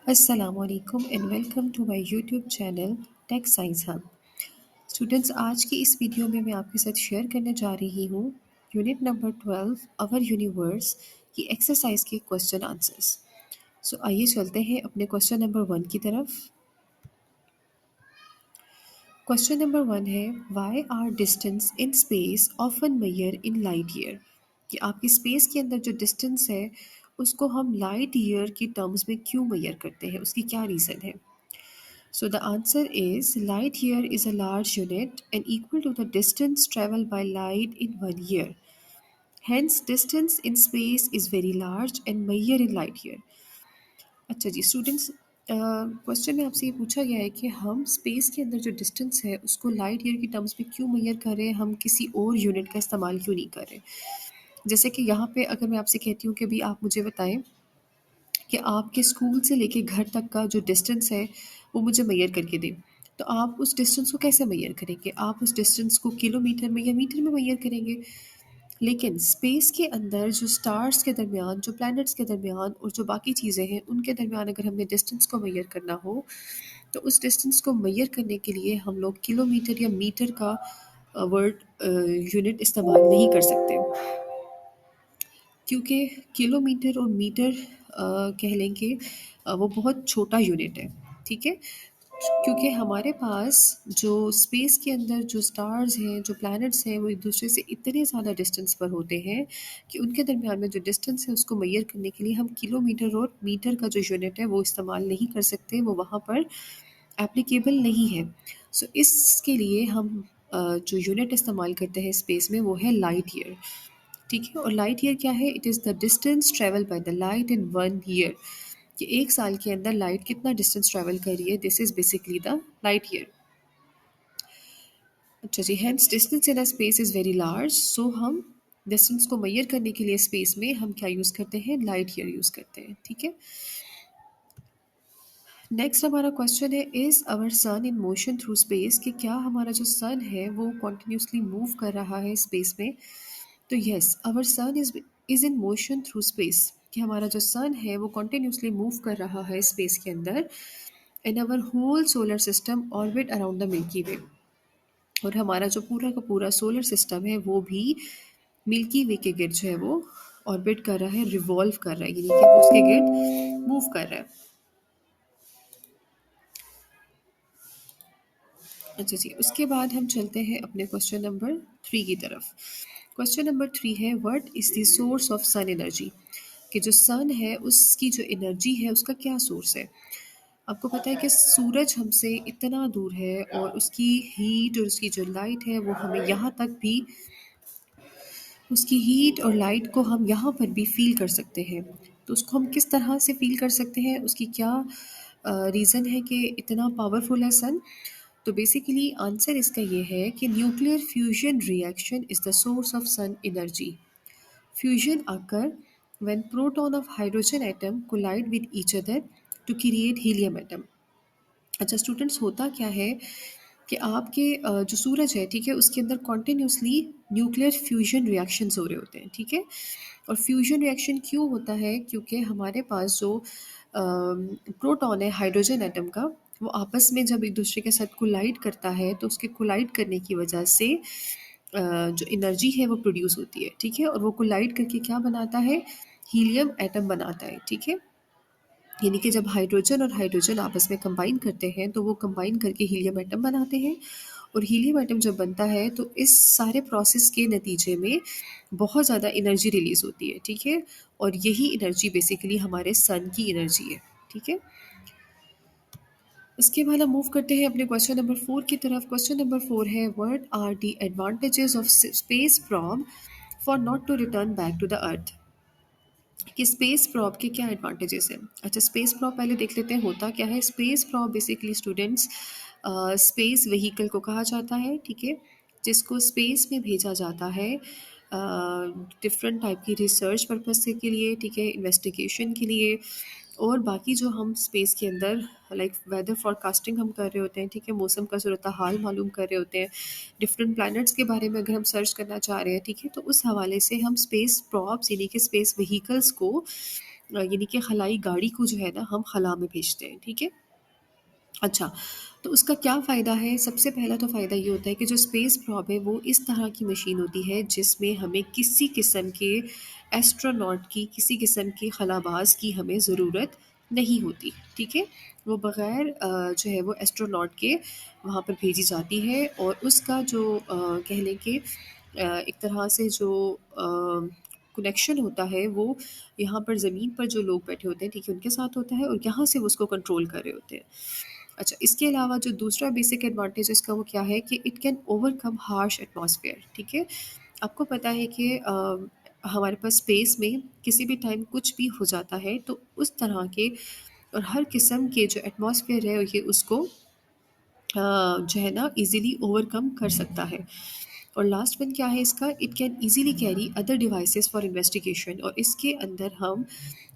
Assalamualaikum and welcome to my YouTube channel tech science hub. Students, आज की इस video में मैं आपके साथ शेयर करने जा रही हूँ यूनिट नंबर 12 अवर यूनिवर्स की एक्सरसाइज के क्वेश्चन आंसर्स। सो आइए चलते हैं अपने क्वेश्चन नंबर 1 की तरफ। क्वेश्चन नंबर 1 है why are distance in space often measure in light year. कि आपकी स्पेस के अंदर जो डिस्टेंस है उसको हम लाइट ईयर की टर्म्स में क्यों मेजर करते हैं, उसकी क्या रीज़न है। So the answer is light year is a large unit and equal to the distance traveled by light in 1 year. Hence, distance in space is very large and measure in light year. अच्छा जी students, question में आपसे ये पूछा गया है कि हम space के अंदर जो डिस्टेंस है उसको लाइट ईयर की टर्म्स में क्यों मेजर कर रहे हैं, हम किसी और यूनिट का इस्तेमाल क्यों नहीं कर रहे। जैसे कि यहाँ पे अगर मैं आपसे कहती हूँ कि भी आप मुझे बताएं कि आपके स्कूल से लेके घर तक का जो डिस्टेंस है वो मुझे मेजर करके दें, तो आप उस डिस्टेंस को कैसे मेजर करेंगे? आप उस डिस्टेंस को किलोमीटर में या मीटर में मेजर करेंगे। लेकिन स्पेस के अंदर जो स्टार्स के दरमियान, जो प्लैनेट्स के दरमियान और जो बाकी चीज़ें हैं उनके दरमियान अगर हमें डिस्टेंस को मेजर करना हो, तो उस डिस्टेंस को मेजर करने के लिए हम लोग किलोमीटर या मीटर का वर्ड यूनिट इस्तेमाल नहीं कर सकते, क्योंकि किलोमीटर और मीटर कह लें कि वो बहुत छोटा यूनिट है। ठीक है, क्योंकि हमारे पास जो स्पेस के अंदर जो स्टार्स हैं, जो प्लैनेट्स हैं, वो एक दूसरे से इतने ज़्यादा डिस्टेंस पर होते हैं कि उनके दरमियान में जो डिस्टेंस है उसको मेजर करने के लिए हम किलोमीटर और मीटर का जो यूनिट है वो इस्तेमाल नहीं कर सकते, वो वहाँ पर एप्लीकेबल नहीं है। सो इसके लिए हम जो यूनिट इस्तेमाल करते हैं स्पेस में वो है लाइट ईयर। ठीक है, और लाइट ईयर क्या है? It is the distance travel by the light in 1 year. कि एक साल के अंदर लाइट कितना डिस्टेंस ट्रेवल कर रही है, this is basically the light year. अच्छा जी, hence distance in a space is very large, so हम डिस्टेंस को मेजर करने के लिए स्पेस में हम क्या यूज़ करते हैं? लाइट ईयर यूज़ करते हैं। ठीक है, नेक्स्ट हमारा क्वेश्चन है is our sun in motion through space. कि क्या हमारा जो सन है वो कॉन्टिन्यूसली मूव कर रहा है स्पेस में। तो yes, our sun is in motion through space. कि हमारा जो सन है वो कॉन्टिन्यूसली मूव कर रहा है स्पेस के अंदर। And our whole solar system orbit around the Milky Way. और हमारा जो पूरा का पूरा सोलर सिस्टम है वो भी मिल्की वे के गिर्द जो है वो ऑर्बिट कर रहा है, रिवॉल्व कर रहा है, यानी कि वो उसके गिर्द मूव कर रहा है। अच्छा जी, उसके बाद हम चलते हैं अपने क्वेश्चन नंबर 3 की तरफ। क्वेश्चन नंबर 3 है what is the source of sun energy. कि जो सन है उसकी जो एनर्जी है उसका क्या सोर्स है। आपको पता है कि सूरज हमसे इतना दूर है और उसकी हीट और उसकी जो लाइट है वो हमें यहाँ तक भी, उसकी हीट और लाइट को हम यहाँ पर भी फील कर सकते हैं। तो उसको हम किस तरह से फील कर सकते हैं, उसकी क्या रीज़न है कि इतना पावरफुल है सन। तो बेसिकली आंसर इसका ये है कि nuclear fusion reaction is the source of sun energy. Fusion occur when proton of hydrogen atom collide with each other to create helium atom। अच्छा स्टूडेंट्स, होता क्या है कि आपके जो सूरज है, ठीक है, उसके अंदर कॉन्टिन्यूसली न्यूक्लियर फ्यूजन रिएक्शंस हो रहे होते हैं। ठीक है, और फ्यूजन रिएक्शन क्यों होता है? क्योंकि हमारे पास जो प्रोटॉन है हाइड्रोजन एटम का, वो आपस में जब एक दूसरे के साथ कोलाइड करता है तो उसके कोलाइड करने की वजह से जो एनर्जी है वो प्रोड्यूस होती है। ठीक है, और वो कोलाइड करके क्या बनाता है? हीलियम एटम बनाता है। ठीक है, यानी कि जब हाइड्रोजन और हाइड्रोजन आपस में कंबाइन करते हैं तो वो कंबाइन करके हीलियम एटम बनाते हैं। और हीलियम एटम जब बनता है तो इस सारे प्रोसेस के नतीजे में बहुत ज़्यादा एनर्जी रिलीज़ होती है। ठीक है, और यही एनर्जी बेसिकली हमारे सन की एनर्जी है। ठीक है, उसके बाद हम मूव करते हैं अपने क्वेश्चन नंबर 4 की तरफ। क्वेश्चन नंबर 4 है what are the advantages of space probe for not to return back to the earth. कि स्पेस प्रॉब के क्या एडवांटेजेस हैं। अच्छा, स्पेस प्रॉब पहले देख लेते हैं होता क्या है। Space probe basically students space vehicle को कहा जाता है। ठीक है, जिसको स्पेस में भेजा जाता है डिफरेंट टाइप की रिसर्च पर्पस के लिए। ठीक है, इन्वेस्टिगेशन के लिए, और बाकी जो हम स्पेस के अंदर लाइक वेदर फोरकास्टिंग हम कर रहे होते हैं। ठीक है, मौसम का सूरत हाल मालूम कर रहे होते हैं, डिफरेंट प्लैनेट्स के बारे में अगर हम सर्च करना चाह रहे हैं। ठीक है, तो उस हवाले से हम स्पेस प्रॉब्स यानी कि स्पेस व्हीकल्स को यानी कि खलाई गाड़ी को जो है ना हम खला में भेजते हैं, ठीक है। अच्छा, तो उसका क्या फ़ायदा है? सबसे पहला तो फ़ायदा ये होता है कि जो स्पेस प्रोब है वो इस तरह की मशीन होती है जिसमें हमें किसी किस्म के एस्ट्रोनॉट की, किसी किस्म के खलाबाज़ की हमें ज़रूरत नहीं होती, ठीक है? वो बग़ैर जो है वो एस्ट्रोनॉट के वहाँ पर भेजी जाती है और उसका जो कह लें कि एक तरह से जो कनेक्शन होता है वो यहाँ पर ज़मीन पर जो लोग बैठे होते हैं, ठीक है, उनके साथ होता है और यहाँ से वो उसको कंट्रोल कर रहे होते हैं। अच्छा, इसके अलावा जो दूसरा बेसिक एडवांटेज इसका वो क्या है कि it can overcome harsh atmosphere, ठीक है। आपको पता है कि हमारे पास स्पेस में किसी भी टाइम कुछ भी हो जाता है तो उस तरह के और हर किस्म के जो एटमॉस्फेयर है ये उसको जो है ना इजीली ओवरकम कर सकता है। और लास्ट वन क्या है इसका, it can easily carry other devices for investigation, और इसके अंदर हम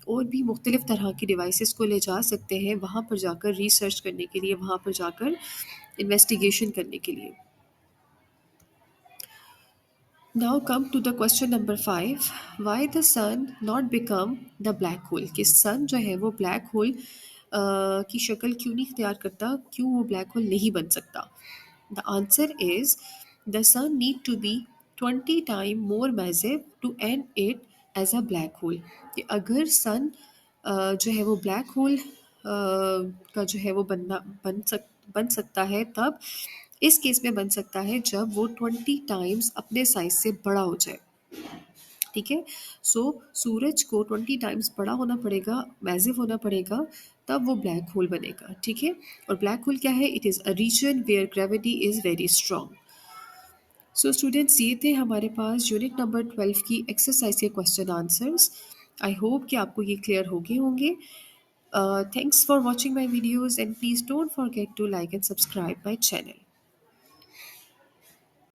और भी मुख्तलिफ तरह की डिवाइसेस को ले जा सकते हैं वहाँ पर जाकर रिसर्च करने के लिए, वहाँ पर जाकर इन्वेस्टिगेशन करने के लिए। Now come to the question number 5, why the sun not become the black hole, कि सन जो है वो ब्लैक होल की शक्ल क्यों नहीं इख्तियार करता, क्यों वो ब्लैक होल नहीं बन सकता। The answer is the sun need to be 20 time more massive to end it as a black hole, कि अगर सन जो है वो ब्लैक होल का जो है वो बन सकता है तब इस केस में बन सकता है जब वो 20 टाइम्स अपने साइज से बड़ा हो जाए, ठीक है। सो सूरज को 20 टाइम्स बड़ा होना पड़ेगा, मैसिव होना पड़ेगा, तब वो ब्लैक होल बनेगा, ठीक है। और ब्लैक होल क्या है, it is a region where gravity is very strong. So students, ये थे हमारे पास यूनिट नंबर 12 की एक्सरसाइज के क्वेश्चन आंसर्स। आई होप कि आपको ये क्लियर हो गए होंगे। Thanks for watching my videos and please don't forget to like and subscribe my channel.